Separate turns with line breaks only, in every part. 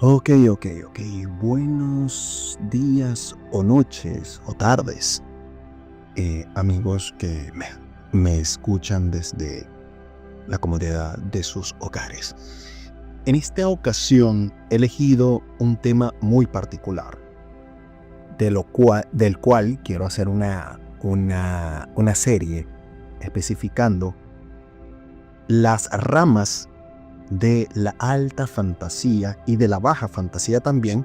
Ok. Buenos días o noches o tardes, amigos que me escuchan desde la comodidad de sus hogares. En esta ocasión he elegido un tema muy particular, del cual quiero hacer una serie especificando las ramas de la alta fantasía y de la baja fantasía también.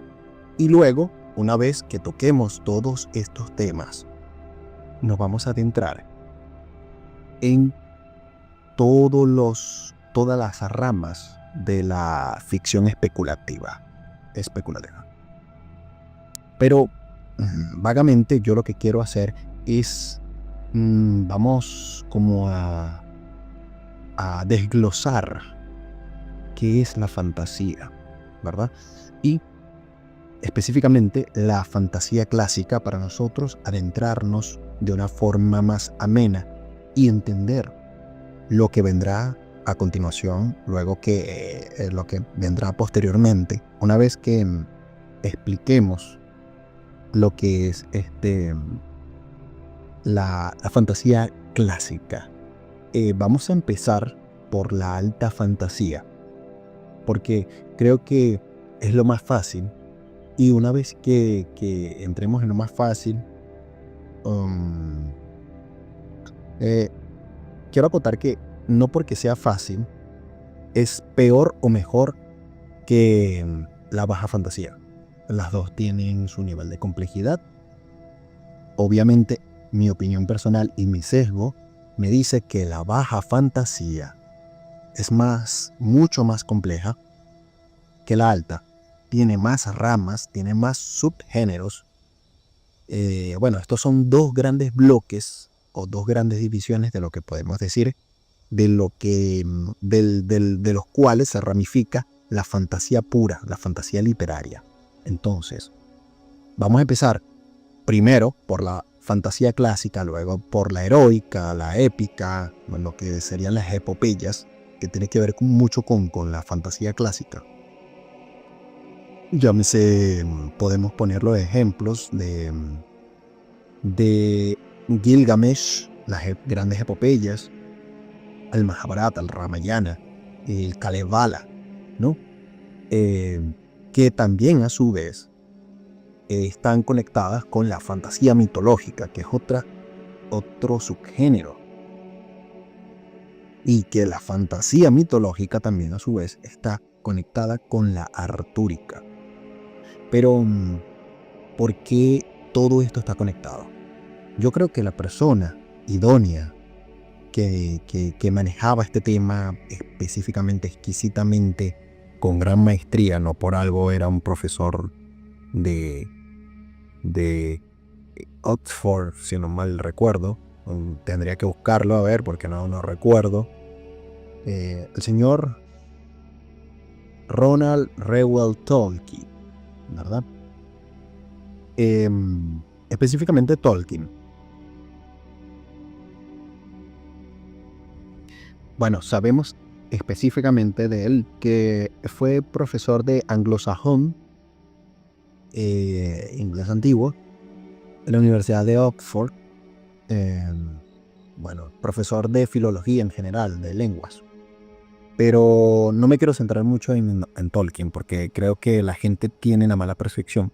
Y luego, una vez que toquemos todos estos temas, nos vamos a adentrar en todas las ramas de la ficción especulativa. Pero vagamente yo lo que quiero hacer es, vamos como a desglosar qué es la fantasía, ¿verdad? Y específicamente la fantasía clásica, para nosotros adentrarnos de una forma más amena y entender lo que vendrá a continuación, luego que lo que vendrá posteriormente, una vez que expliquemos lo que es la fantasía clásica. Vamos a empezar por la alta fantasía, porque creo que es lo más fácil. Y una vez que entremos en lo más fácil, quiero acotar que no porque sea fácil es peor o mejor que la baja fantasía. Las dos tienen su nivel de complejidad. Obviamente, mi opinión personal y mi sesgo me dice que la baja fantasía es mucho más compleja que la alta. Tiene más ramas, tiene más subgéneros. Estos son dos grandes bloques o dos grandes divisiones de lo que podemos decir, de los cuales se ramifica la fantasía pura, la fantasía literaria. Entonces, vamos a empezar primero por la fantasía clásica, luego por la heroica, la épica, lo que serían las epopeyas, que tiene que ver mucho con la fantasía clásica. Llámese, podemos poner los ejemplos de Gilgamesh, las grandes epopeyas, el Mahabharata, el Ramayana, el Kalevala, ¿no? Que también a su vez están conectadas con la fantasía mitológica, que es otro subgénero. Y que la fantasía mitológica también a su vez está conectada con la artúrica. Pero, ¿por qué todo esto está conectado? Yo creo que la persona idónea que manejaba este tema específicamente, exquisitamente, con gran maestría, no por algo era un profesor de Oxford, si no mal recuerdo. Tendría que buscarlo a ver porque no recuerdo. El señor Ronald Reuel Tolkien, ¿verdad? Específicamente Tolkien. Bueno, sabemos específicamente de él que fue profesor de anglosajón, inglés antiguo, en la Universidad de Oxford. Profesor de filología en general, de lenguas. Pero no me quiero centrar mucho en Tolkien, porque creo que la gente tiene la mala percepción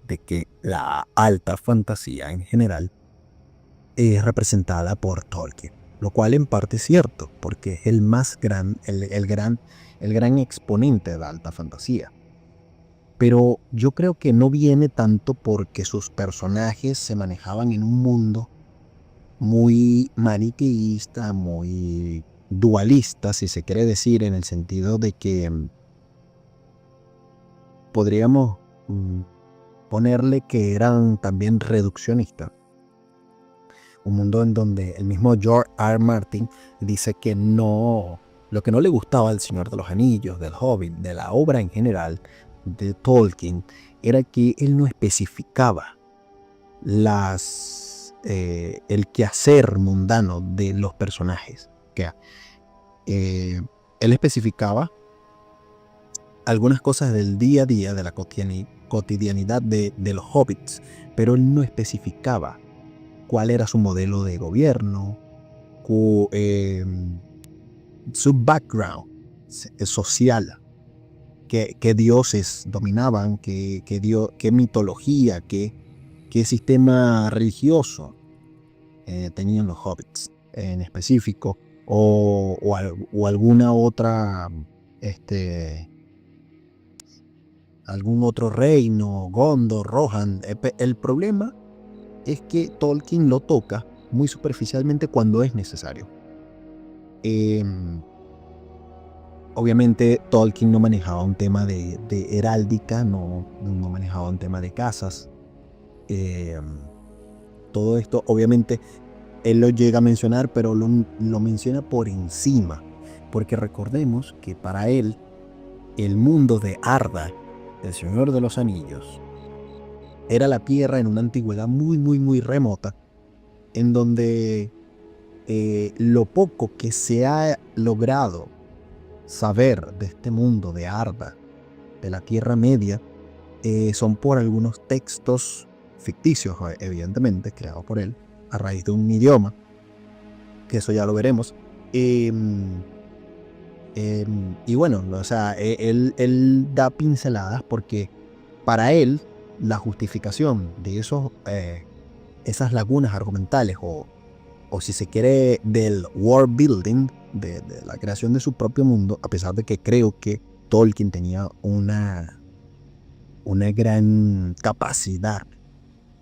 de que la alta fantasía en general es representada por Tolkien, lo cual en parte es cierto, porque es el gran exponente de la alta fantasía. Pero yo creo que no viene tanto porque sus personajes se manejaban en un mundo muy maniqueísta, muy dualista, si se quiere decir, en el sentido de que podríamos ponerle que eran también reduccionistas. Un mundo en donde el mismo George R. Martin dice que lo que no le gustaba al Señor de los Anillos, del Hobbit, de la obra en general de Tolkien, era que él no especificaba el quehacer mundano de los personajes. Él especificaba algunas cosas del día a día, de la cotidianidad de los hobbits, pero él no especificaba cuál era su modelo de gobierno, su background social, qué dioses dominaban, qué mitología, qué sistema religioso tenían los hobbits en específico, o alguna otra, algún otro reino, Gondor, Rohan. El problema es que Tolkien lo toca muy superficialmente cuando es necesario. Obviamente Tolkien no manejaba un tema de heráldica, no manejaba un tema de casas. Todo esto, obviamente, él lo llega a mencionar, pero lo menciona por encima, porque recordemos que para él, el mundo de Arda, el Señor de los Anillos, era la tierra en una antigüedad muy, muy, muy remota, en donde lo poco que se ha logrado saber de este mundo de Arda, de la Tierra Media, son por algunos textos ficticios, evidentemente, creados por él, a raíz de un idioma, que eso ya lo veremos. Y bueno, o sea, él da pinceladas porque para él la justificación de esas lagunas argumentales, o si se quiere, del world building, de la creación de su propio mundo, a pesar de que creo que Tolkien tenía una gran capacidad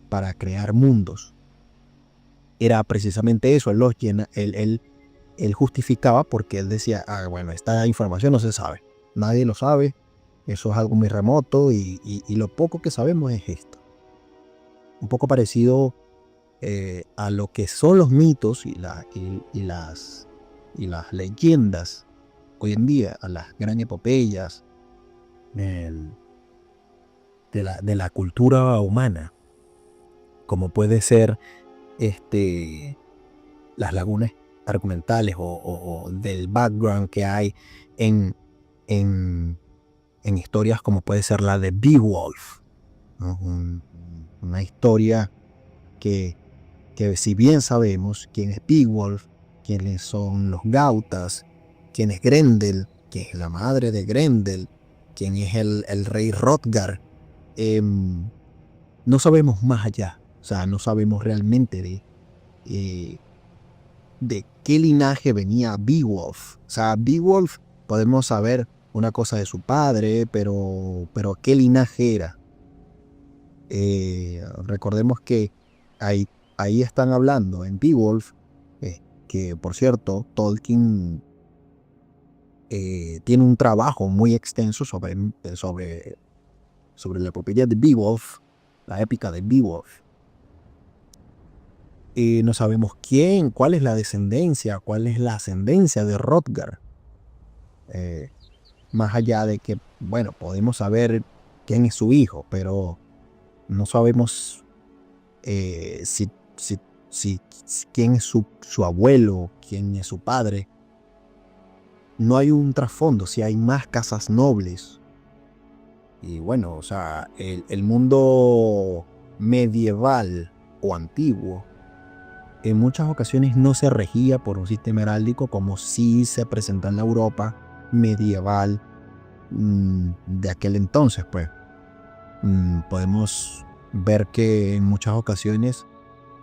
para crear mundos, era precisamente eso. Él los llena, él justificaba, porque él decía, bueno, esta información no se sabe, nadie lo sabe, eso es algo muy remoto, y lo poco que sabemos es esto. Un poco parecido a lo que son los mitos y las leyendas hoy en día, a las gran epopeyas de la cultura humana, como puede ser las lagunas argumentales, o del background que hay en historias como puede ser la de Beowulf, ¿no? Una historia que si bien sabemos quién es Beowulf, quiénes son los Gautas, quién es Grendel, quién es la madre de Grendel, quién es el rey Hrothgar, no sabemos más allá. O sea, no sabemos realmente de qué linaje venía Beowulf. O sea, Beowulf podemos saber una cosa de su padre, pero ¿qué linaje era? Recordemos que ahí están hablando en Beowulf, que por cierto, Tolkien tiene un trabajo muy extenso sobre la epopeya de Beowulf, la épica de Beowulf. No sabemos cuál es la descendencia, cuál es la ascendencia de Hrothgar. Más allá de que, bueno, podemos saber quién es su hijo, pero no sabemos quién es su abuelo, quién es su padre. No hay un trasfondo, si hay más casas nobles. Y bueno, o sea, el mundo medieval o antiguo en muchas ocasiones no se regía por un sistema heráldico como sí se presenta en la Europa medieval de aquel entonces, pues. Podemos ver que en muchas ocasiones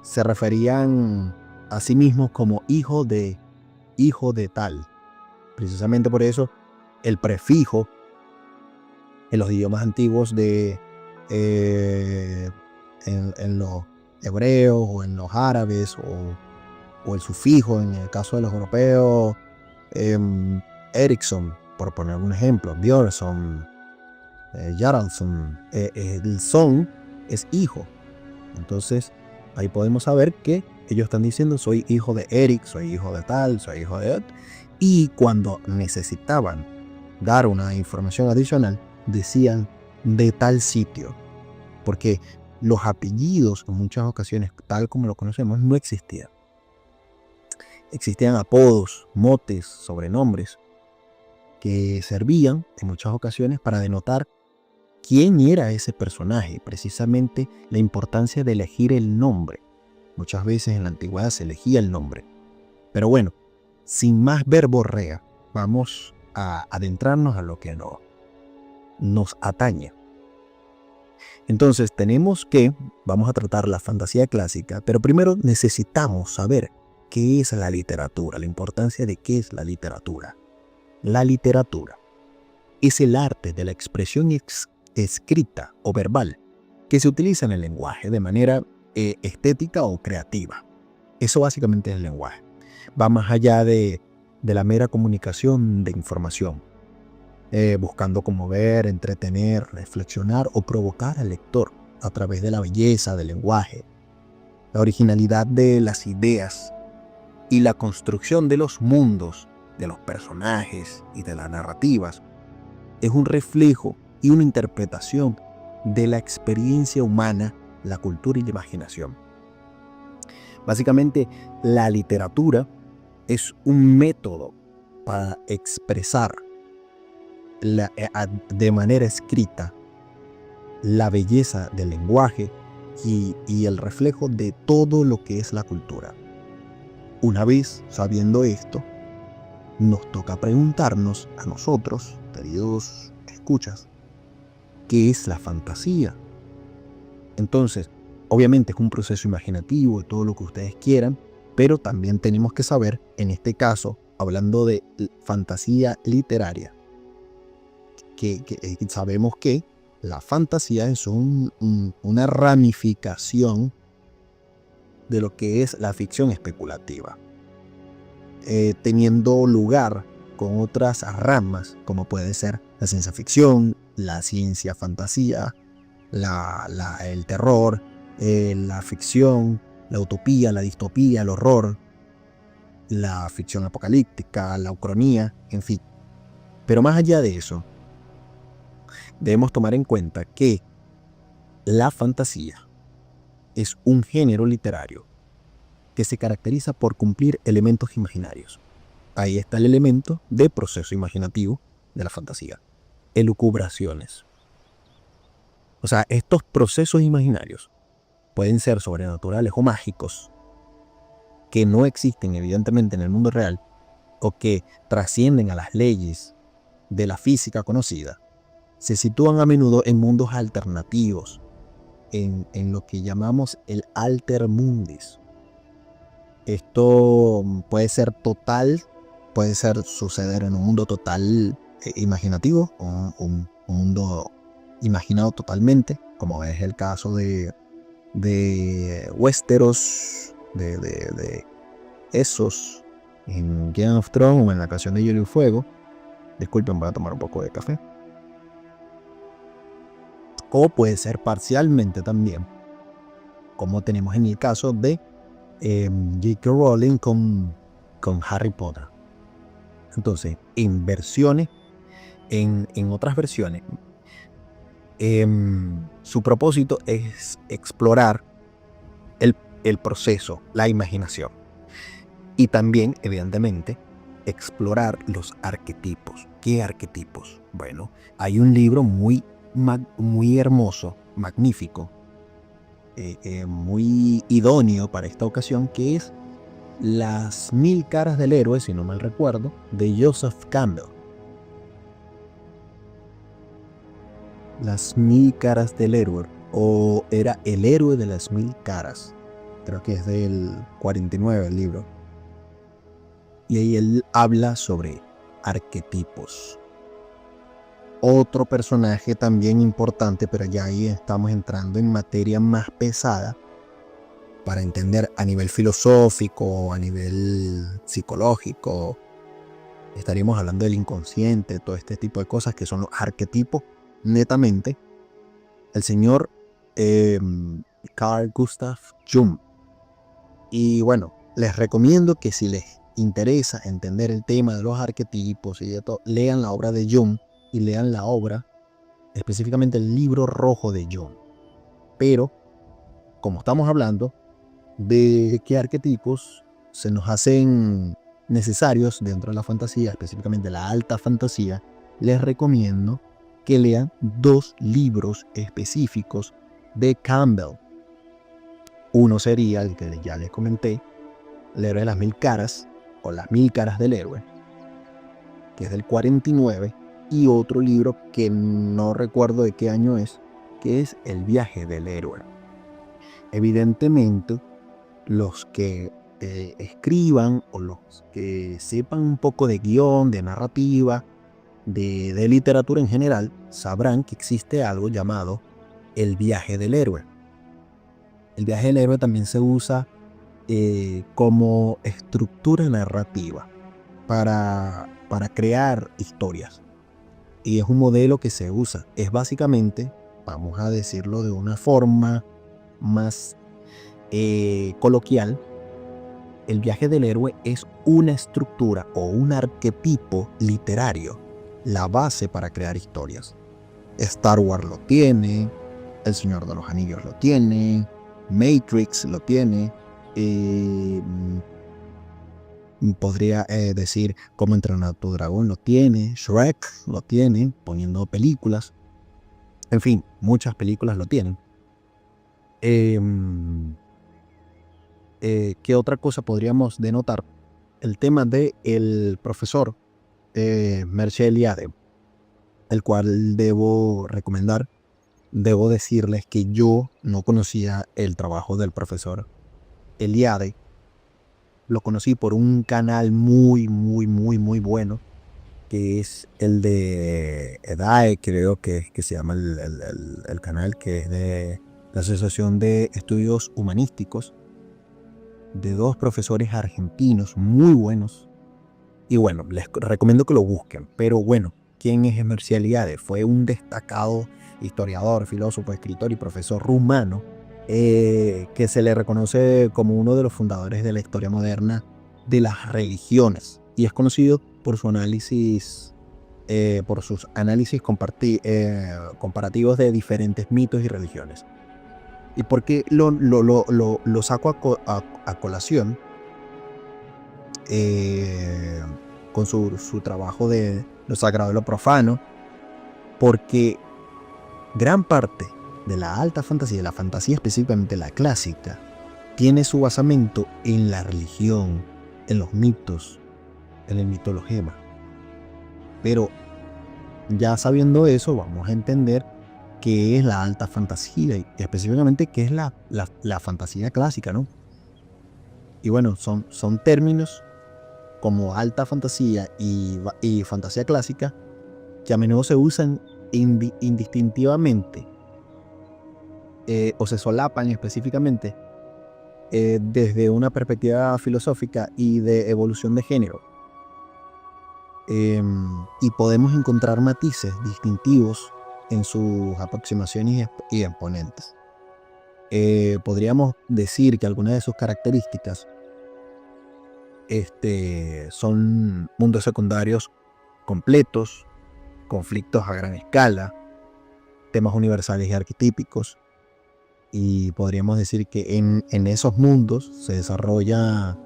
se referían a sí mismos como hijo de tal. Precisamente por eso el prefijo en los idiomas antiguos en los hebreos o en los árabes, o el sufijo en el caso de los europeos, Ericsson, por poner un ejemplo, Björnsson, Jaralson, el son es hijo. Entonces ahí podemos saber que ellos están diciendo: soy hijo de Eric, soy hijo de tal, soy hijo de... Y cuando necesitaban dar una información adicional, decían de tal sitio, porque los apellidos en muchas ocasiones, tal como lo conocemos, no existían. Existían apodos, motes, sobrenombres, que servían en muchas ocasiones para denotar quién era ese personaje, precisamente la importancia de elegir el nombre. Muchas veces en la antigüedad se elegía el nombre. Pero bueno, sin más verborrea, vamos a adentrarnos a lo que nos atañe. Entonces vamos a tratar la fantasía clásica, pero primero necesitamos saber qué es la literatura, la importancia de qué es la literatura. La literatura es el arte de la expresión escrita o verbal que se utiliza en el lenguaje de manera estética o creativa. Eso básicamente es el lenguaje. Va más allá de la mera comunicación de información, buscando conmover, entretener, reflexionar o provocar al lector a través de la belleza del lenguaje, la originalidad de las ideas y la construcción de los mundos, de los personajes y de las narrativas. Es un reflejo y una interpretación de la experiencia humana, la cultura y la imaginación. Básicamente, la literatura es un método para expresar de manera escrita la belleza del lenguaje y el reflejo de todo lo que es la cultura. Una vez sabiendo esto, nos toca preguntarnos a nosotros, queridos escuchas, ¿qué es la fantasía? Entonces, obviamente es un proceso imaginativo, todo lo que ustedes quieran, pero también tenemos que saber, en este caso, hablando de fantasía literaria, que sabemos que la fantasía es una ramificación de lo que es la ficción especulativa, teniendo lugar con otras ramas, como puede ser la ciencia ficción, la ciencia fantasía, el terror, la ficción, la utopía, la distopía, el horror, la ficción apocalíptica, la ucronía, en fin. Pero más allá de eso, debemos tomar en cuenta que la fantasía es un género literario que se caracteriza por cumplir elementos imaginarios. Ahí está el elemento de proceso imaginativo de la fantasía. Elucubraciones. O sea, estos procesos imaginarios pueden ser sobrenaturales o mágicos, que no existen evidentemente en el mundo real, o que trascienden a las leyes de la física conocida. Se sitúan a menudo en mundos alternativos, en lo que llamamos el alter mundis. Esto puede ser total, puede suceder en un mundo total imaginativo, o un mundo imaginado totalmente, como es el caso de Westeros, de esos en Game of Thrones o en la canción de Hielo y Fuego. Disculpen, voy a tomar un poco de café. O puede ser parcialmente también, como tenemos en el caso de J.K. Rowling con Harry Potter. Entonces, en otras versiones, su propósito es explorar el proceso, la imaginación. Y también, evidentemente, explorar los arquetipos. ¿Qué arquetipos? Bueno, hay un libro muy hermoso, magnífico, muy idóneo para esta ocasión, que es Las 1000 caras del héroe, si no mal recuerdo, de Joseph Campbell. Las 1000 caras del héroe, o era El héroe de las 1000 caras. Creo que es del 49 el libro. Y ahí él habla sobre arquetipos. Otro personaje también importante, pero ya ahí estamos entrando en materia más pesada para entender a nivel filosófico, a nivel psicológico. Estaríamos hablando del inconsciente, todo este tipo de cosas que son los arquetipos, netamente. El señor Carl Gustav Jung. Y bueno, les recomiendo que si les interesa entender el tema de los arquetipos y de todo, lean la obra de Jung y lean la obra, específicamente el libro rojo de Jung. Pero, como estamos hablando de qué arquetipos se nos hacen necesarios dentro de la fantasía, específicamente la alta fantasía, les recomiendo que lean 2 libros específicos de Campbell. Uno sería el que ya les comenté, El héroe de las 1000 caras, o Las 1000 caras del héroe, que es del 49, y otro libro que no recuerdo de qué año es, que es El viaje del héroe. Evidentemente, los que escriban o los que sepan un poco de guión, de narrativa, de literatura en general, sabrán que existe algo llamado el viaje del héroe. El viaje del héroe también se usa como estructura narrativa para crear historias. Y es un modelo que se usa. Es básicamente, vamos a decirlo de una forma más coloquial, el viaje del héroe es una estructura o un arquetipo literario, la base para crear historias. Star Wars lo tiene, El Señor de los Anillos lo tiene, Matrix lo tiene, podría decir Cómo entrenar a tu dragón lo tiene, Shrek lo tiene, poniendo películas. En fin, muchas películas lo tienen. ¿Qué otra cosa podríamos denotar? El tema del profesor Mircea Eliade, el cual debo recomendar. Debo decirles que yo no conocía el trabajo del profesor Eliade. Lo conocí por un canal muy bueno, que es el de EDAE, creo que se llama el canal, que es de la Asociación de Estudios Humanísticos, de 2 profesores argentinos muy buenos. Y bueno, les recomiendo que lo busquen. Pero bueno, ¿quién es Mircea Eliade? Fue un destacado historiador, filósofo, escritor y profesor rumano, que se le reconoce como uno de los fundadores de la historia moderna de las religiones. Y es conocido por su análisis, por sus análisis comparativos de diferentes mitos y religiones. ¿Y por qué lo saco a colación? Con su trabajo de lo sagrado y lo profano, porque gran parte de la alta fantasía, de la fantasía específicamente la clásica, tiene su basamento en la religión, en los mitos, en el mitologema. Pero ya sabiendo eso, vamos a entender qué es la alta fantasía y específicamente qué es la fantasía clásica, ¿no? Y bueno, son términos como alta fantasía y fantasía clásica, que a menudo se usan indistintivamente o se solapan específicamente desde una perspectiva filosófica y de evolución de género. Y podemos encontrar matices distintivos en sus aproximaciones y exponentes. Podríamos decir que algunas de sus características son mundos secundarios completos, conflictos a gran escala, temas universales y arquetípicos, y podríamos decir que en esos mundos se desarrolla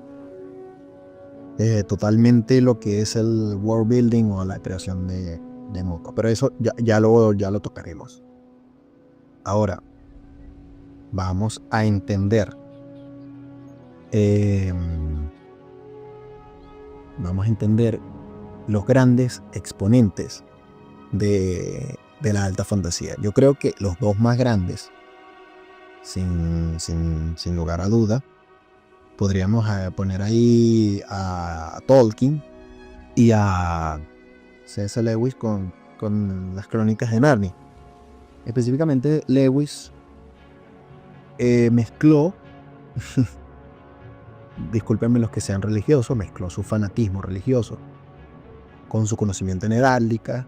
totalmente lo que es el world building o la creación de mundos, pero eso ya lo tocaremos. Ahora vamos a entender los grandes exponentes de la alta fantasía. Yo creo que los 2 más grandes, sin lugar a duda, podríamos poner ahí a Tolkien y a C.S. Lewis con las Crónicas de Narnia. Específicamente, Lewis mezcló, discúlpenme los que sean religiosos, mezcló su fanatismo religioso con su conocimiento en heráldica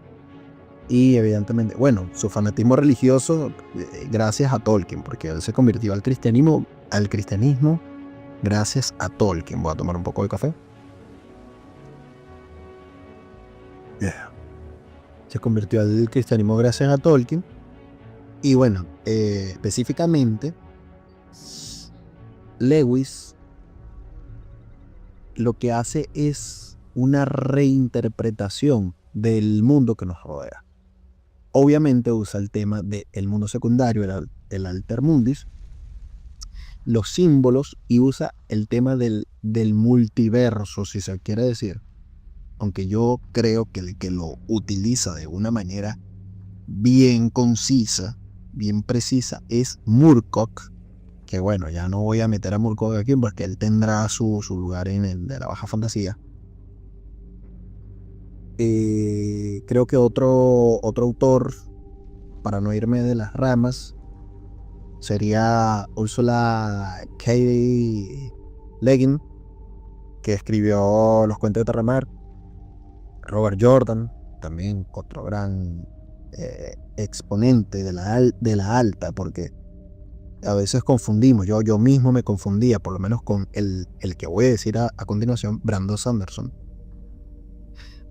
y evidentemente, bueno, su fanatismo religioso gracias a Tolkien, porque él se convirtió al cristianismo gracias a Tolkien. Voy a tomar un poco de café. Se convirtió al cristianismo gracias a Tolkien. Y bueno, específicamente, Lewis lo que hace es una reinterpretación del mundo que nos rodea. Obviamente usa el tema del mundo secundario, el altermundis, los símbolos, y usa el tema del multiverso, si se quiere decir. Aunque yo creo que el que lo utiliza de una manera bien concisa, bien precisa, es Moorcock, que bueno, ya no voy a meter a Moorcock aquí porque él tendrá su lugar en el de la baja fantasía. Creo que otro autor, para no irme de las ramas, sería Ursula K. Le Guin, que escribió Los Cuentos de Terramar. Robert Jordan, también otro gran exponente de la alta, porque a veces confundimos, yo mismo me confundía, por lo menos con el que voy a decir a continuación, Brandon Sanderson.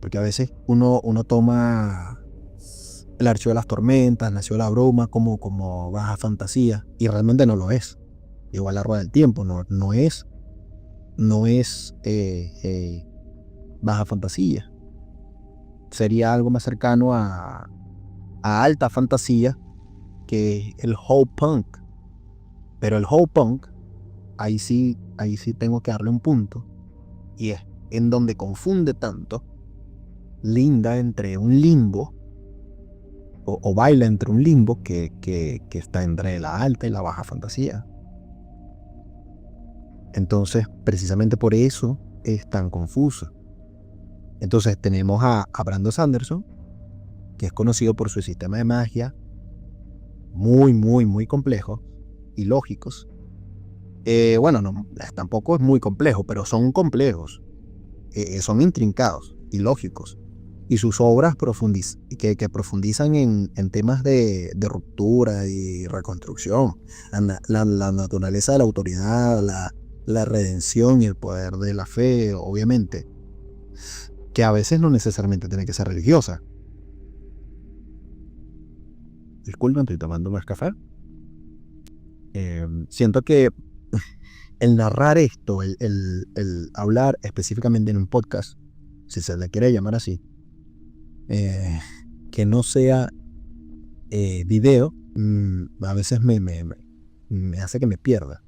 Porque a veces uno toma El Archivo de las Tormentas, Nació la Bruma como baja fantasía, y realmente no lo es. Igual La Rueda del Tiempo no es baja fantasía. Sería algo más cercano a alta fantasía, que el Ho Punk. Pero el Ho Punk, ahí sí tengo que darle un punto, y es en donde confunde tanto, linda entre un limbo, o baila entre un limbo que está entre la alta y la baja fantasía. Entonces, precisamente por eso es tan confuso. Entonces tenemos a Brandon Sanderson, que es conocido por su sistema de magia muy complejo y lógicos. Bueno, no, tampoco es muy complejo, pero son complejos, son intrincados y lógicos. Y sus obras que profundizan en temas de ruptura y reconstrucción, la naturaleza de la autoridad, la redención y el poder de la fe, obviamente, que a veces no necesariamente tiene que ser religiosa. Disculpen, estoy tomando más café. Siento que el narrar esto, el hablar específicamente en un podcast, si se le quiere llamar así, que no sea video, a veces me hace que me pierda.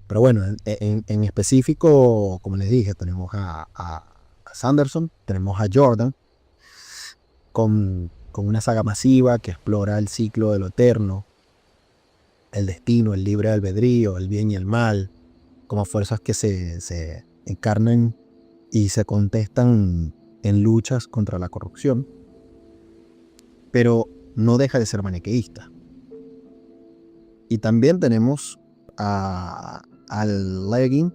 Pero bueno, en específico, como les dije, tenemos a Sanderson, tenemos a Jordan, con una saga masiva que explora el ciclo de lo eterno, el destino, el libre albedrío, el bien y el mal, como fuerzas que se encarnan y se contestan en luchas contra la corrupción, pero no deja de ser maniqueísta. Y también tenemos al Le Guin,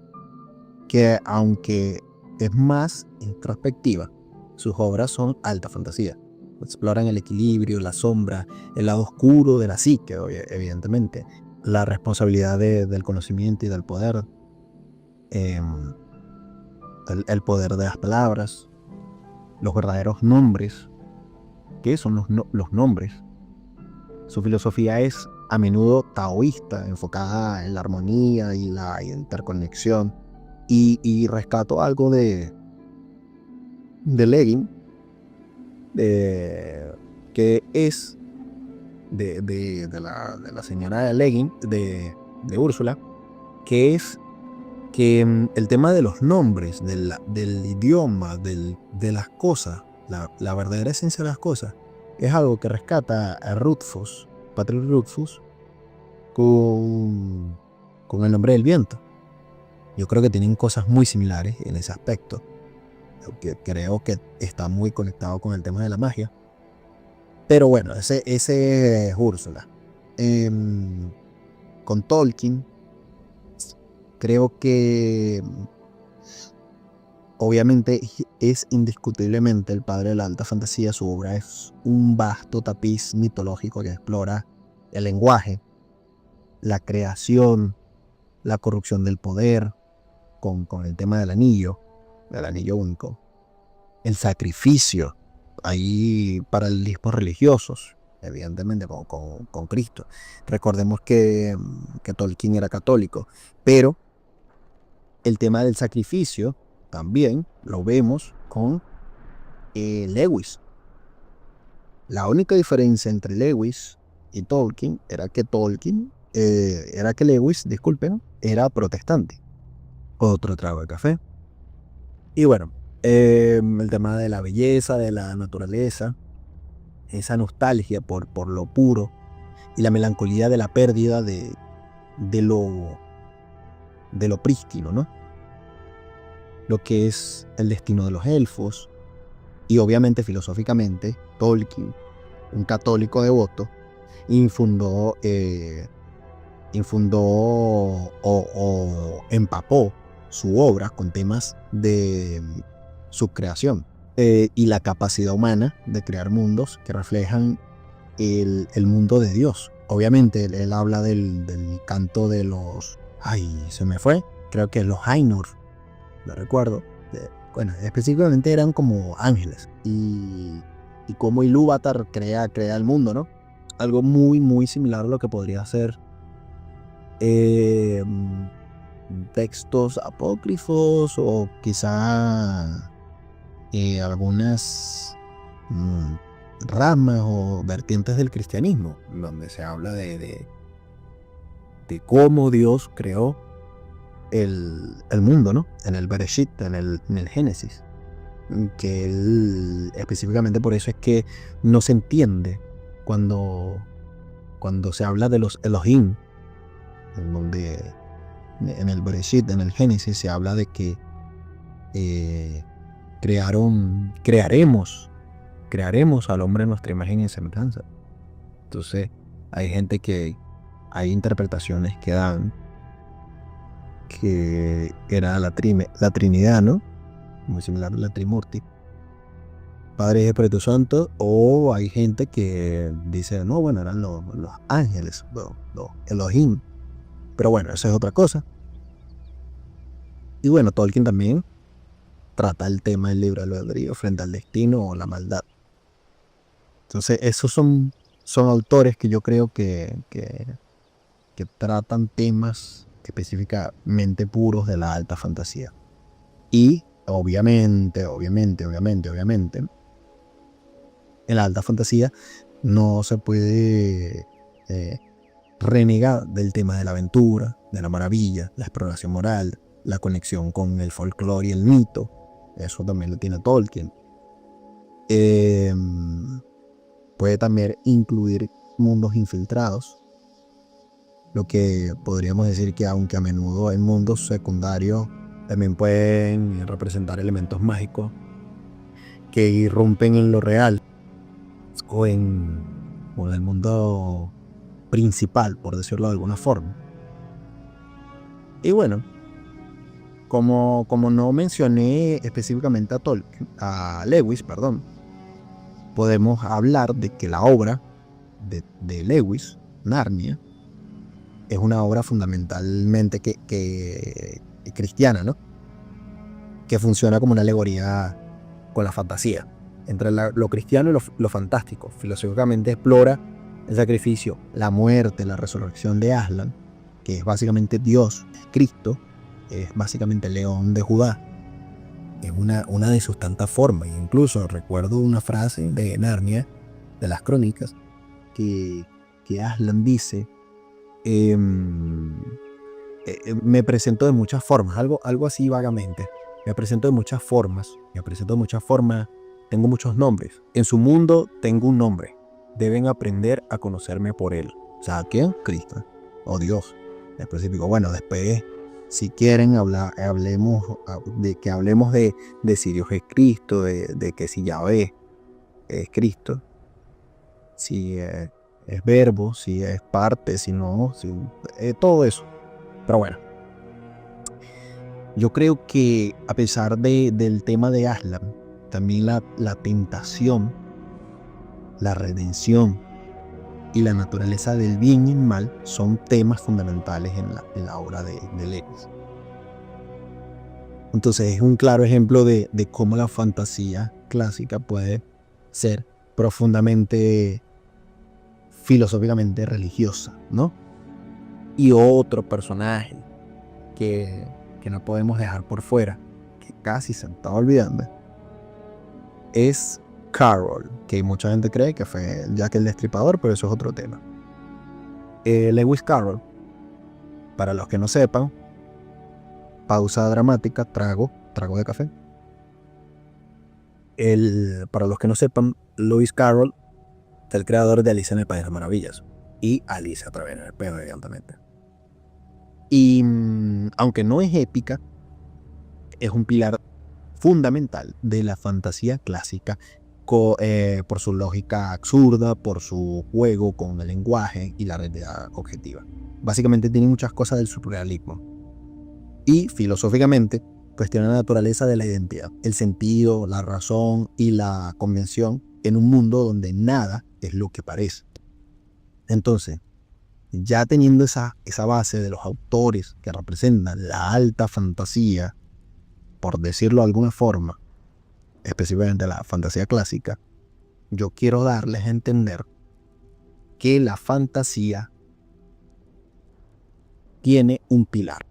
que aunque es más introspectiva, sus obras son alta fantasía. Exploran el equilibrio, la sombra, el lado oscuro de la psique, evidentemente, la responsabilidad del conocimiento y del poder, el poder de las palabras, los verdaderos nombres. ¿Qué son los nombres? Su filosofía es a menudo taoísta, enfocada en la armonía y la interconexión. Y rescato algo de Le Guin, que es de la señora Le Guin, de Úrsula, que es que el tema de los nombres, del idioma, de las cosas, la verdadera esencia de las cosas, es algo que rescata a Rutfus, Patrick Rutfus, con El Nombre del Viento. Yo creo que tienen cosas muy similares en ese aspecto, que creo que está muy conectado con el tema de la magia. Pero bueno, ese es Úrsula. Con Tolkien, creo que obviamente es indiscutiblemente el padre de la alta fantasía. Su obra es un vasto tapiz mitológico que explora el lenguaje, la creación, la corrupción del poder, con el tema del anillo único, el sacrificio, ahí paralelismos religiosos, evidentemente con Cristo. Recordemos que Tolkien era católico, pero El tema del sacrificio también lo vemos con Lewis. La única diferencia entre Lewis y Tolkien era que Lewis, disculpen, era protestante. Otro trago de café. Y bueno, el tema de la belleza, de la naturaleza, esa nostalgia por lo puro y la melancolía de la pérdida de lo prístino, ¿no? Lo que es el destino de los elfos. Y obviamente, filosóficamente, Tolkien, un católico devoto, infundó o empapó su obra con temas de subcreación y la capacidad humana de crear mundos que reflejan el mundo de Dios. Obviamente, él habla del canto de los... Ay, se me fue. Creo que los Ainur, lo recuerdo. Bueno, específicamente eran como ángeles. Y cómo Ilúvatar crea el mundo, ¿no? Algo muy, muy similar a lo que podría ser textos apócrifos o quizá algunas ramas o vertientes del cristianismo, donde se habla de cómo Dios creó el mundo, ¿no? En el Bereshit, en el Génesis. Que él, específicamente por eso es que no se entiende cuando se habla de los Elohim, en donde en el Bereshit, en el Génesis, se habla de que crearemos al hombre en nuestra imagen y semejanza. Entonces, hay interpretaciones que dan que era la Trinidad, ¿no? Muy similar a la Trimurti, Padre y Espíritu Santo, o hay gente que dice, no, bueno, eran los ángeles, los Elohim. Pero bueno, eso es otra cosa. Y bueno, Tolkien también trata el tema del libre albedrío frente al destino o la maldad. Entonces, esos son autores que yo creo que tratan temas específicamente puros de la alta fantasía. Y obviamente, en la alta fantasía no se puede renegar del tema de la aventura, de la maravilla, la exploración moral, la conexión con el folclore y el mito. Eso también lo tiene Tolkien. Puede también incluir mundos infiltrados, lo que podríamos decir que aunque a menudo en mundos secundarios también pueden representar elementos mágicos que irrumpen en lo real o en el mundo principal, por decirlo de alguna forma. Y bueno, como no mencioné específicamente a Lewis, podemos hablar de que la obra de Lewis, Narnia, es una obra fundamentalmente que cristiana, ¿no? Que funciona como una alegoría con la fantasía, entre lo cristiano y lo fantástico. Filosóficamente explora el sacrificio, la muerte, la resurrección de Aslan, que es básicamente Dios, es Cristo, es básicamente el león de Judá. Es una de sus tantas formas. Incluso recuerdo una frase de Narnia, de las crónicas, que Aslan dice, me presento de muchas formas, algo así vagamente. Me presento de muchas formas, tengo muchos nombres. En su mundo tengo un nombre. Deben aprender a conocerme por él. O sea, ¿quién? Cristo o Dios. Específico. Bueno, después, si quieren, hablemos de si Dios es Cristo, de que si Yahvé es Cristo, si es verbo, si es parte, si no, todo eso. Pero bueno, yo creo que a pesar del tema de Aslan, también la tentación, la redención y la naturaleza del bien y el mal son temas fundamentales en la obra de Lewis. Entonces es un claro ejemplo de cómo la fantasía clásica puede ser profundamente filosóficamente religiosa, ¿no? Y otro personaje que que no podemos dejar por fuera, que casi se me estaba olvidando, es Carroll, que mucha gente cree que fue Jack el Destripador, pero eso es otro tema. Lewis Carroll, para los que no sepan, pausa dramática, trago de café. Para los que no sepan, Lewis Carroll es el creador de Alicia en el País de las Maravillas y Alicia a través del espejo, evidentemente. Y aunque no es épica, es un pilar fundamental de la fantasía clásica por su lógica absurda, por su juego con el lenguaje y la realidad objetiva. Básicamente tiene muchas cosas del surrealismo. Y filosóficamente cuestiona la naturaleza de la identidad, el sentido, la razón y la convención en un mundo donde nada es lo que parece. Entonces, ya teniendo esa base de los autores que representan la alta fantasía, por decirlo de alguna forma, específicamente la fantasía clásica, yo quiero darles a entender que la fantasía tiene un pilar.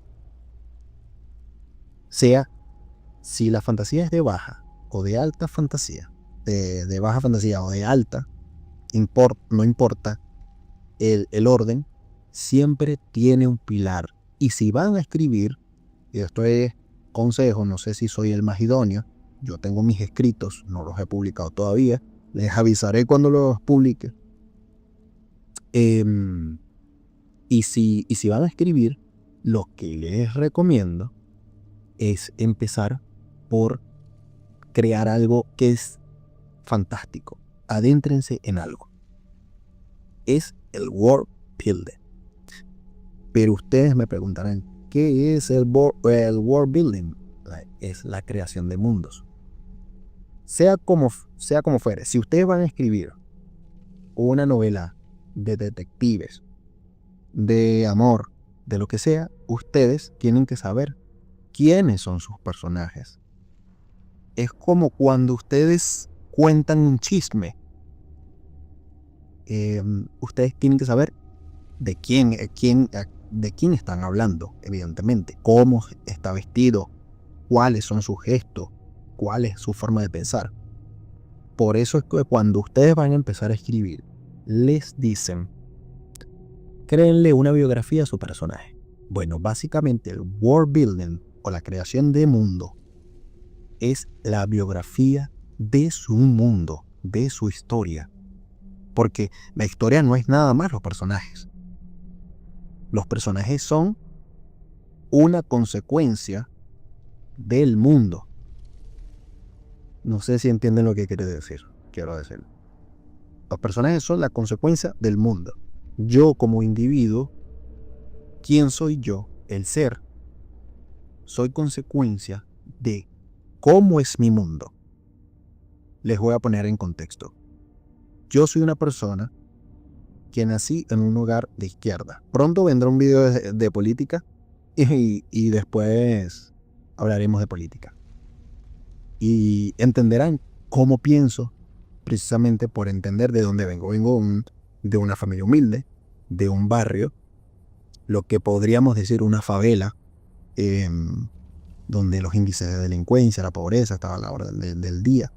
Sea si la fantasía es de baja o de alta fantasía, de baja fantasía o de alta, no importa el orden, siempre tiene un pilar. Y si van a escribir, y esto es consejo, no sé si soy el más idóneo, yo tengo mis escritos, no los he publicado todavía, les avisaré cuando los publique. Y si van a escribir, lo que les recomiendo es empezar por crear algo que es fantástico. Adéntrense en algo. Es el world building. Pero ustedes me preguntarán, ¿qué es el world building? Es la creación de mundos. Sea como fuere, si ustedes van a escribir una novela de detectives, de amor, de lo que sea, ustedes tienen que saber quiénes son sus personajes. Es como cuando ustedes cuentan un chisme. Ustedes tienen que saber de quién están hablando, evidentemente, cómo está vestido, cuáles son sus gestos, cuál es su forma de pensar. Por eso es que cuando ustedes van a empezar a escribir, les dicen, créenle una biografía a su personaje. Bueno, básicamente el world building o la creación de mundo es la biografía de su mundo, de su historia. Porque la historia no es nada más los personajes. Los personajes son una consecuencia del mundo. No sé si entienden lo que quiero decir. Los personajes son la consecuencia del mundo. Yo como individuo, ¿quién soy yo? El ser. Soy consecuencia de cómo es mi mundo. Les voy a poner en contexto. Yo soy una persona que nací en un hogar de izquierda. Pronto vendrá un video de política y después hablaremos de política. Y entenderán cómo pienso precisamente por entender de dónde vengo. Vengo de una familia humilde, de un barrio, lo que podríamos decir una favela, donde los índices de delincuencia, la pobreza estaban a la orden del día.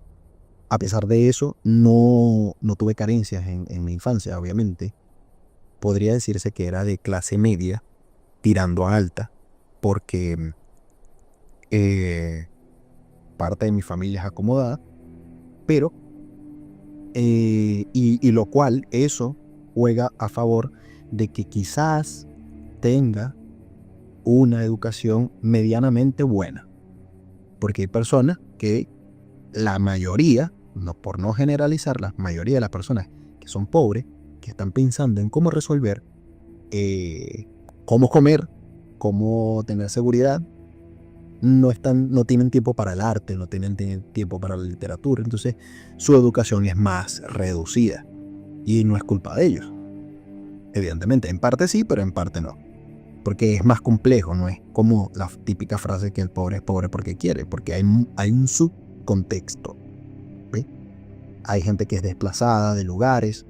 A pesar de eso, no tuve carencias en mi infancia, obviamente. Podría decirse que era de clase media, tirando a alta, porque parte de mi familia es acomodada, pero, y lo cual eso juega a favor de que quizás tenga una educación medianamente buena. Porque hay personas que la mayoría, por no generalizar, la mayoría de las personas que son pobres, que están pensando en cómo resolver, cómo comer, cómo tener seguridad, no tienen tiempo para el arte, no tienen tiempo para la literatura. Entonces su educación es más reducida y no es culpa de ellos. Evidentemente, en parte sí, pero en parte no. Porque es más complejo, no es como la típica frase que el pobre es pobre porque quiere, porque hay un subcontexto. ¿Sí? Hay gente que es desplazada de lugares,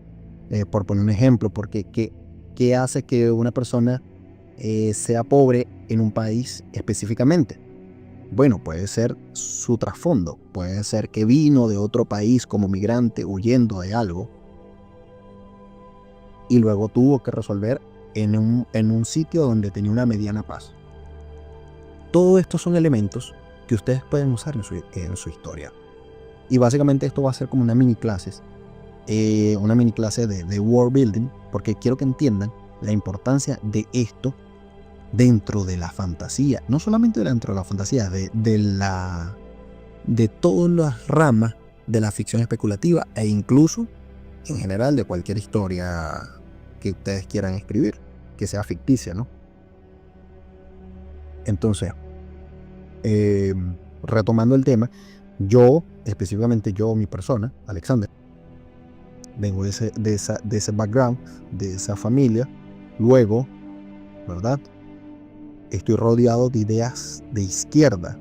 por poner un ejemplo, porque ¿qué hace que una persona sea pobre en un país específicamente? Bueno, puede ser su trasfondo, puede ser que vino de otro país como migrante huyendo de algo y luego tuvo que resolver en un sitio donde tenía una mediana paz. Todos estos son elementos que ustedes pueden usar en su historia. Y básicamente esto va a ser como una mini clase de world building, porque quiero que entiendan la importancia de esto dentro de la fantasía, no solamente dentro de la fantasía, de todas las ramas de la ficción especulativa e incluso en general de cualquier historia que ustedes quieran escribir, que sea ficticia, ¿no? Entonces, retomando el tema, específicamente yo, mi persona, Alexander, vengo de ese background, de esa familia. Luego, ¿verdad? Estoy rodeado de ideas de izquierda.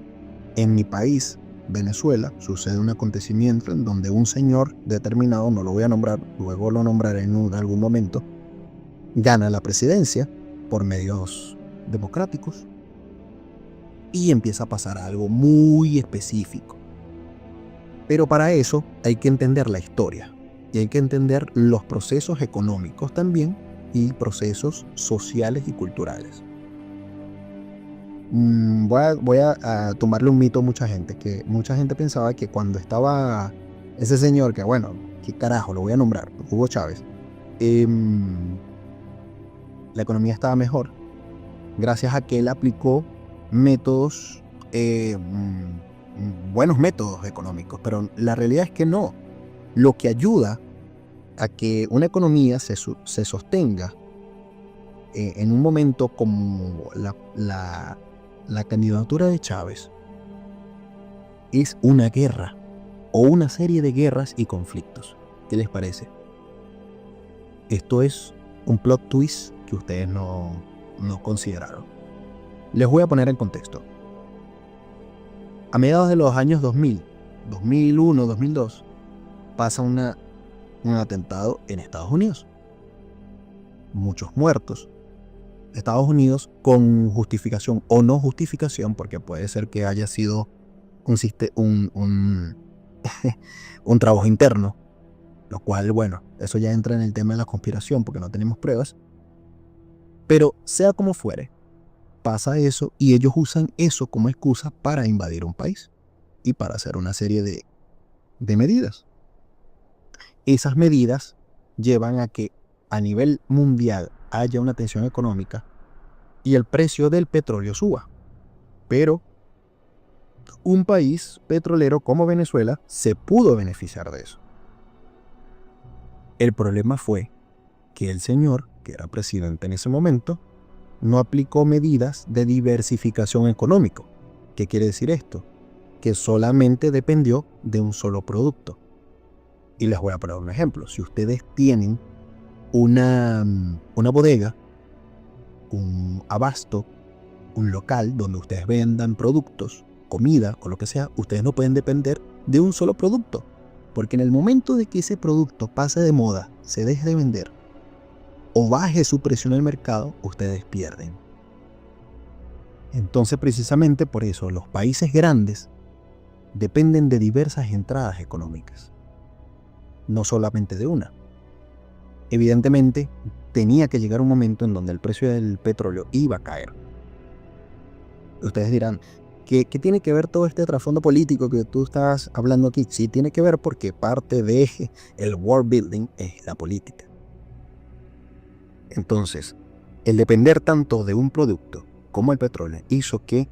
En mi país, Venezuela, sucede un acontecimiento en donde un señor determinado, no lo voy a nombrar, luego lo nombraré en algún momento, gana la presidencia por medios democráticos y empieza a pasar algo muy específico. Pero para eso hay que entender la historia y hay que entender los procesos económicos también y procesos sociales y culturales. Voy a tomarle un mito a mucha gente, que mucha gente pensaba que cuando estaba ese señor, que bueno, qué carajo, lo voy a nombrar, Hugo Chávez, la economía estaba mejor gracias a que él aplicó métodos, buenos métodos económicos, pero la realidad es que no. Lo que ayuda a que una economía se sostenga en un momento como la candidatura de Chávez es una guerra o una serie de guerras y conflictos. ¿Qué les parece? Esto es un plot twist que ustedes no consideraron. Les voy a poner en contexto. A mediados de los años 2000, 2001, 2002, pasa un atentado en Estados Unidos. Muchos muertos. Estados Unidos, con justificación o no justificación, porque puede ser que haya sido un trabajo interno, lo cual, bueno, eso ya entra en el tema de la conspiración porque no tenemos pruebas. Pero sea como fuere, pasa eso y ellos usan eso como excusa para invadir un país y para hacer una serie de medidas. Esas medidas llevan a que a nivel mundial haya una tensión económica y el precio del petróleo suba. Pero un país petrolero como Venezuela se pudo beneficiar de eso. El problema fue que el señor, que era presidente en ese momento, no aplicó medidas de diversificación económica. ¿Qué quiere decir esto? Que solamente dependió de un solo producto. Y les voy a poner un ejemplo. Si ustedes tienen una bodega, un abasto, un local donde ustedes vendan productos, comida o lo que sea, ustedes no pueden depender de un solo producto. Porque en el momento de que ese producto pase de moda, se deje de vender o baje su precio en el mercado, ustedes pierden. Entonces, precisamente por eso, los países grandes dependen de diversas entradas económicas, no solamente de una. Evidentemente, tenía que llegar un momento en donde el precio del petróleo iba a caer. Ustedes dirán, ¿qué tiene que ver todo este trasfondo político que tú estás hablando aquí? Sí tiene que ver porque parte de el world building es la política. Entonces, el depender tanto de un producto como el petróleo hizo que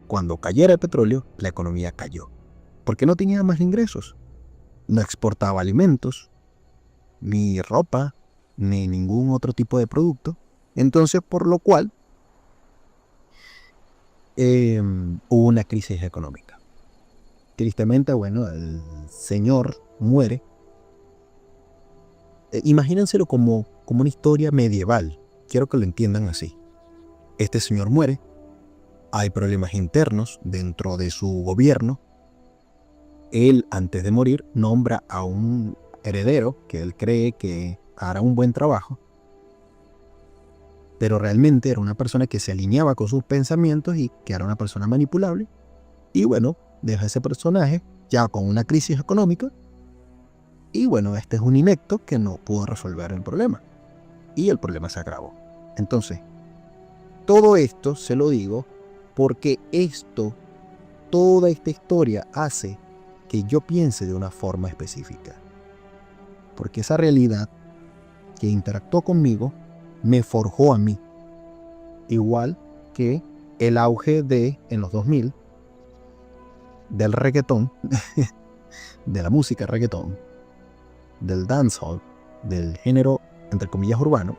cuando cayera el petróleo, la economía cayó. Porque no tenía más ingresos. No exportaba alimentos, ni ropa, ni ningún otro tipo de producto. Entonces, por lo cual, hubo una crisis económica. Tristemente, bueno, el señor muere. Imagínenselo como una historia medieval. Quiero que lo entiendan así. Este señor muere. Hay problemas internos dentro de su gobierno. Él, antes de morir, nombra a un heredero que él cree que hará un buen trabajo. pero realmente era una persona que se alineaba con sus pensamientos y que era una persona manipulable. Y bueno, deja ese personaje ya con una crisis económica. Y bueno, este es un inepto que no pudo resolver el problema. Y el problema se agravó. Entonces, todo esto se lo digo porque toda esta historia hace que yo piense de una forma específica. Porque esa realidad que interactuó conmigo me forjó a mí. Igual que el auge en los 2000, del reggaetón, de la música reggaetón, del dancehall, del género, entre comillas, urbano,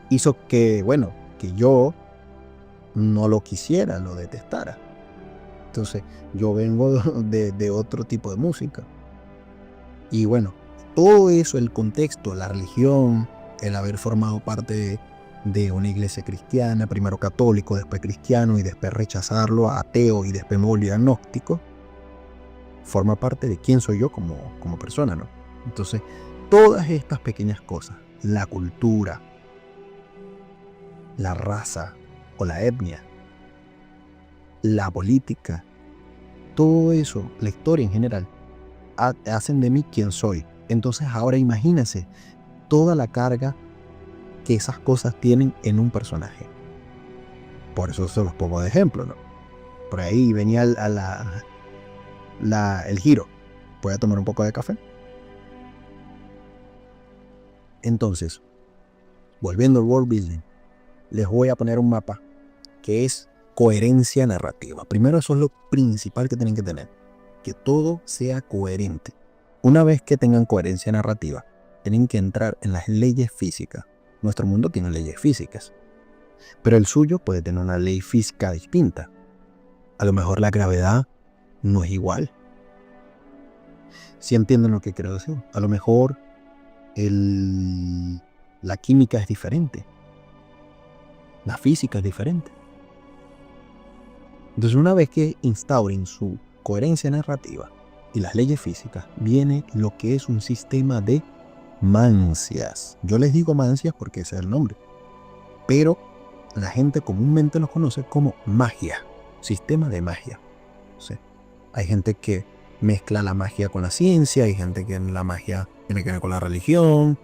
hizo que, bueno, que yo no lo quisiera, lo detestara. Entonces, yo vengo de otro tipo de música. Y bueno, todo eso, el contexto, la religión, el haber formado parte de una iglesia cristiana, primero católico, después cristiano, y después rechazarlo, ateo, y después me volví agnóstico, forma parte de quién soy yo como persona, ¿no? Entonces, todas estas pequeñas cosas, la cultura, la raza o la etnia, la política, todo eso, la historia en general, hacen de mí quien soy. Entonces ahora imagínense toda la carga que esas cosas tienen en un personaje. Por eso se los pongo de ejemplo, ¿no? Por ahí venía el giro. Voy a tomar un poco de café. Entonces, volviendo al world building, les voy a poner un mapa que es coherencia narrativa. Primero, eso es lo principal que tienen que tener, que todo sea coherente. Una vez que tengan coherencia narrativa, tienen que entrar en las leyes físicas. Nuestro mundo tiene leyes físicas, pero el suyo puede tener una ley física distinta. A lo mejor la gravedad no es igual. ¿Sí entienden lo que quiero decir? A lo mejor la química es diferente, la física es diferente. Entonces, una vez que instauren su coherencia narrativa y las leyes físicas, viene lo que es un sistema de mancias. Yo les digo mancias porque ese es el nombre, pero la gente comúnmente los conoce como magia, sistema de magia. ¿Sí? Hay gente que mezcla la magia con la ciencia, hay gente que la magia tiene que ver con la religión.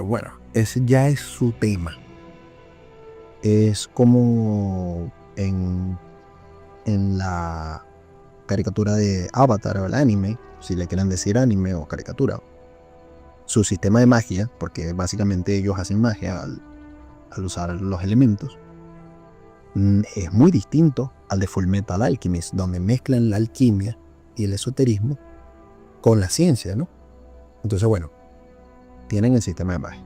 Bueno, ese ya es su tema. Es como en la caricatura de Avatar o el anime, si le quieren decir anime o caricatura. Su sistema de magia, porque básicamente ellos hacen magia al usar los elementos, es muy distinto al de Fullmetal Alchemist, donde mezclan la alquimia y el esoterismo con la ciencia, ¿no? Entonces, bueno, tienen el sistema de magia.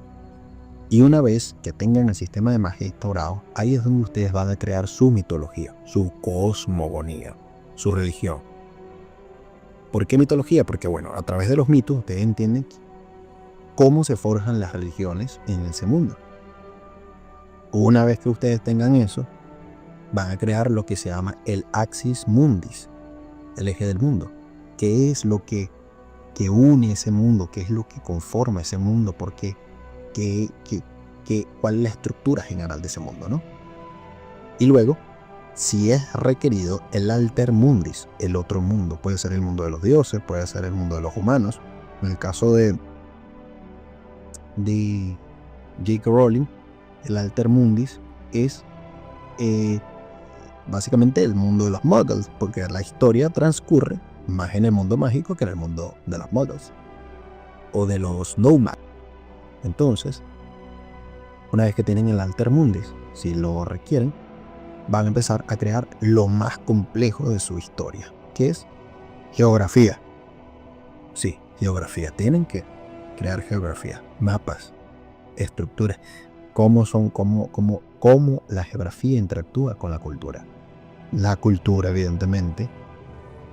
Y una vez que tengan el sistema de magia instaurado, ahí es donde ustedes van a crear su mitología, su cosmogonía, su religión. ¿Por qué mitología? Porque, bueno, a través de los mitos ustedes entienden cómo se forjan las religiones en ese mundo. Una vez que ustedes tengan eso, van a crear lo que se llama el Axis Mundis, el eje del mundo. ¿Qué es lo que une ese mundo? ¿Qué es lo que conforma ese mundo? ¿Por qué? ¿Cuál es la estructura general de ese mundo, ¿no? Y luego, si es requerido, el Alter Mundis, el otro mundo. Puede ser el mundo de los dioses, puede ser el mundo de los humanos. En el caso de J.K. Rowling, el Alter Mundis es básicamente el mundo de los muggles, porque la historia transcurre más en el mundo mágico que en el mundo de los muggles o de los nomads. Entonces, una vez que tienen el Alter Mundis, si lo requieren, van a empezar a crear lo más complejo de su historia, que es geografía. Sí, geografía. Tienen que crear geografía, mapas, estructuras, cómo la geografía interactúa con la cultura. La cultura, evidentemente,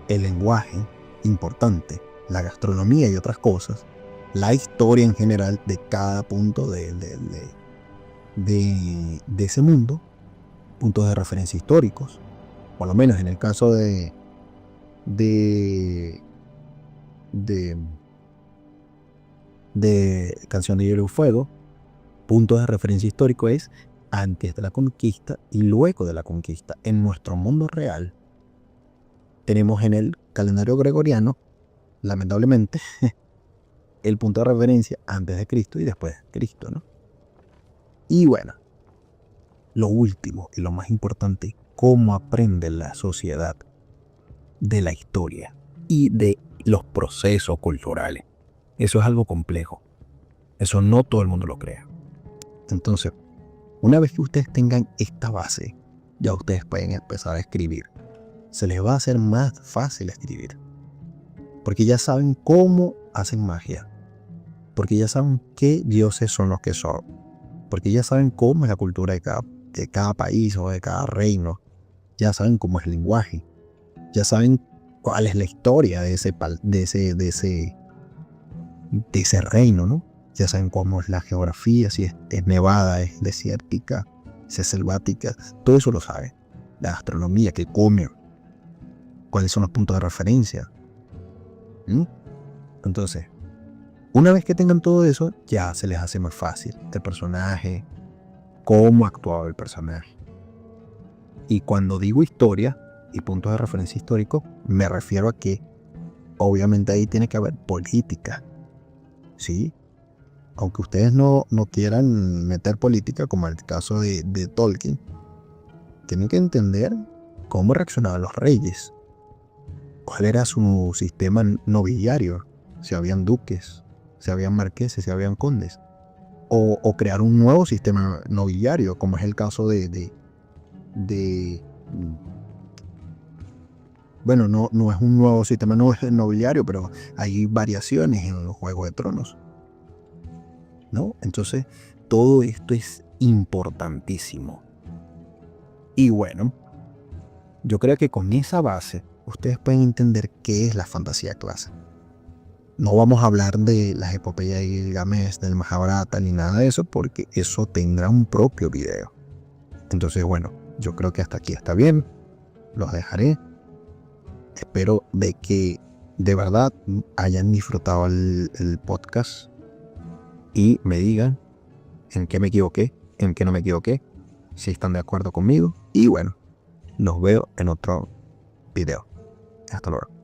el lenguaje, importante, la gastronomía y otras cosas, la historia en general de cada punto de ese mundo, puntos de referencia históricos, por lo menos en el caso de Canción de Hielo y Fuego, punto de referencia histórico es antes de la conquista y luego de la conquista. En nuestro mundo real tenemos en el calendario gregoriano, lamentablemente, el punto de referencia antes de Cristo y después de Cristo, ¿no? Y bueno, lo último y lo más importante, cómo aprende la sociedad de la historia y de los procesos culturales. Eso es algo complejo. Eso no todo el mundo lo crea. Entonces, una vez que ustedes tengan esta base, ya ustedes pueden empezar a escribir. Se les va a hacer más fácil escribir. Porque ya saben cómo hacen magia. Porque ya saben qué dioses son los que son. Porque ya saben cómo es la cultura de cada país o de cada reino. Ya saben cómo es el lenguaje. Ya saben cuál es la historia de ese reino, ¿no? Ya saben cómo es la geografía, si es nevada, es desértica, si es selvática. Todo eso lo saben. La gastronomía, qué comen, cuáles son los puntos de referencia. Entonces, una vez que tengan todo eso, ya se les hace más fácil el personaje, cómo actuaba el personaje. Y cuando digo historia y puntos de referencia históricos, me refiero a que obviamente ahí tiene que haber política, ¿sí? Aunque ustedes no quieran meter política, como en el caso de Tolkien, tienen que entender cómo reaccionaban los reyes, cuál era su sistema nobiliario, si habían duques, si habían marqueses, si habían condes, o crear un nuevo sistema nobiliario, como es el caso bueno, no es un nuevo sistema nobiliario, pero hay variaciones en los Juegos de Tronos, ¿no? Entonces, todo esto es importantísimo. Y bueno, yo creo que con esa base, ustedes pueden entender qué es la fantasía clásica. No vamos a hablar de las epopeyas de Gilgamesh, del Mahabharata, ni nada de eso, porque eso tendrá un propio video. Entonces, bueno, yo creo que hasta aquí está bien. Los dejaré. Espero de que de verdad hayan disfrutado el podcast y me digan en qué me equivoqué, en qué no me equivoqué, si están de acuerdo conmigo. Y bueno, los veo en otro video. Hasta luego.